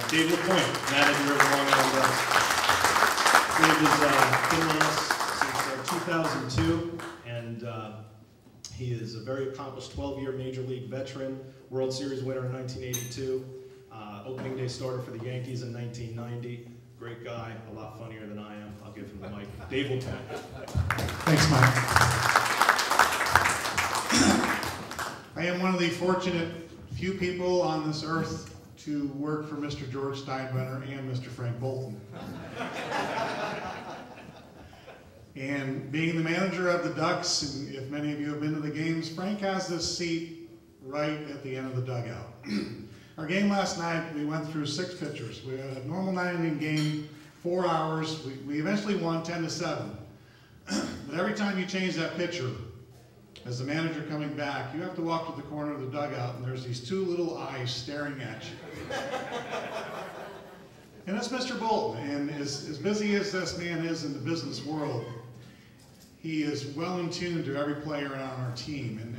Dave LaPointe, manager of Long Island Ducks. Dave has been with us since 2002, and he is a very accomplished 12-year Major League veteran, World Series winner in 1982, opening day starter for the Yankees in 1990. Great guy, a lot funnier than I am. I'll give him the mic. Dave LaPointe. Thanks, Mike. I am one of the fortunate few people on this earth to work for Mr. George Steinbrenner and Mr. Frank Bolton. And being the manager of the Ducks, and if many of you have been to the games, Frank has this seat right at the end of the dugout. Our game last night, we went through 6 pitchers. We had a normal 9-inning game, 4 hours. We eventually won 10-7. But every time you change that pitcher, as the manager coming back, you have to walk to the corner of the dugout, and there's these 2 little eyes staring at you. And that's Mr. Bolton. And as busy as this man is in the business world, he is well in tune to every player on our team. And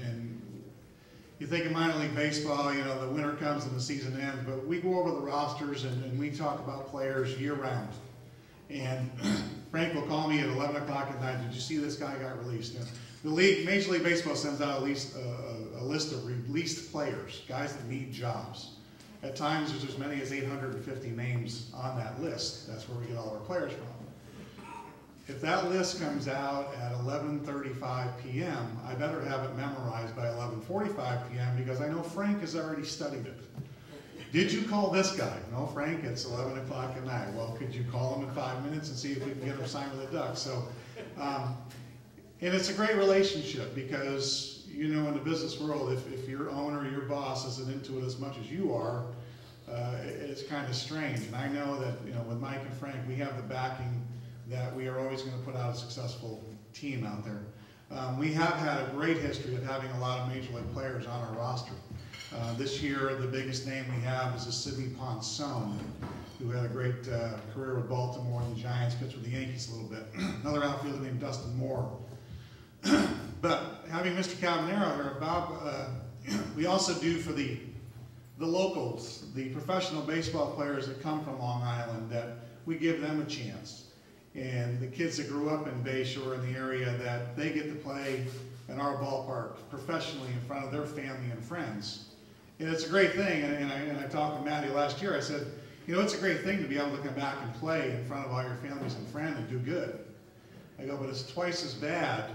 you think of minor league baseball, you know, the winter comes and the season ends, but we go over the rosters and we talk about players year round. And Frank will call me at 11 o'clock at night, did you see this guy got released? You know, the league, Major League Baseball sends out a list of released players, guys that need jobs. At times there's as many as 850 names on that list. That's where we get all of our players from. If that list comes out at 11:35 p.m., I better have it memorized by 11:45 p.m. because I know Frank has already studied it. Did you call this guy? No, Frank, it's 11 o'clock at night. Well, could you call him in 5 minutes and see if we can get him signed with the Ducks? So, and it's a great relationship because, you know, in the business world, if your owner, your boss isn't into it as much as you are, it's kind of strange. And I know that, you know, with Mike and Frank, we have the backing that we are always going to put out a successful team out there. We have had a great history of having a lot of Major League players on our roster. This year, the biggest name we have is a Sidney Ponson, who had a great career with Baltimore and the Giants, pitched with the Yankees a little bit. Another outfielder named Dustin Moore. But having Mr. Cabanero here, Bob, we also do for the locals, the professional baseball players that come from Long Island, that we give them a chance. And the kids that grew up in Bayshore in the area, that they get to play in our ballpark professionally in front of their family and friends. And it's a great thing, and I talked to Matty last year, I said, you know, it's a great thing to be able to come back and play in front of all your families and friends and do good. I go, but it's twice as bad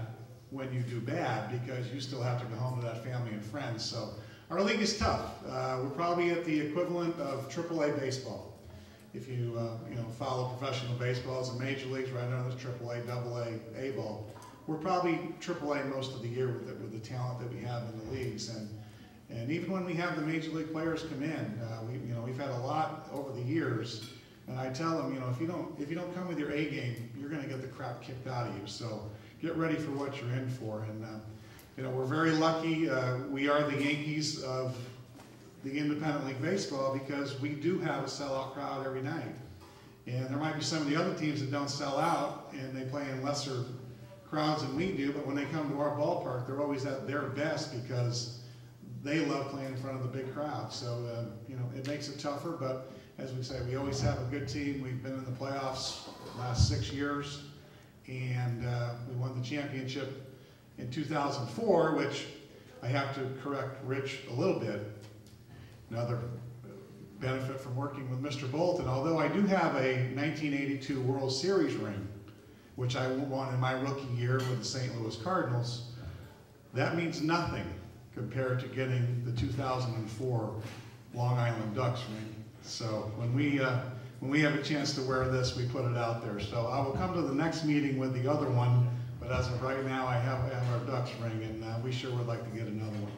when you do bad because you still have to go home to that family and friends. So our league is tough. We're probably at the equivalent of AAA baseball. If you follow professional baseball, as a major leagues right under the AAA, AA, A ball, we're probably AAA most of the year with the talent that we have in the leagues. And even when we have the major league players come in, we've had a lot over the years. And I tell them, you know, if you don't come with your A game, you're going to get the crap kicked out of you. So get ready for what you're in for. And you know, we're very lucky. We are the Yankees of the independent league baseball because we do have a sellout crowd every night. And there might be some of the other teams that don't sell out and they play in lesser crowds than we do, but when they come to our ballpark, they're always at their best because they love playing in front of the big crowd. So, you know, it makes it tougher, but as we say, we always have a good team. We've been in the playoffs the last 6 years, and we won the championship in 2004, which I have to correct Rich a little bit. Another benefit from working with Mr. Bolton, although I do have a 1982 World Series ring, which I won in my rookie year with the St. Louis Cardinals, that means nothing compared to getting the 2004 Long Island Ducks ring. So when we have a chance to wear this, we put it out there. So I will come to the next meeting with the other one, but as of right now, I have our Ducks ring, and we sure would like to get another one.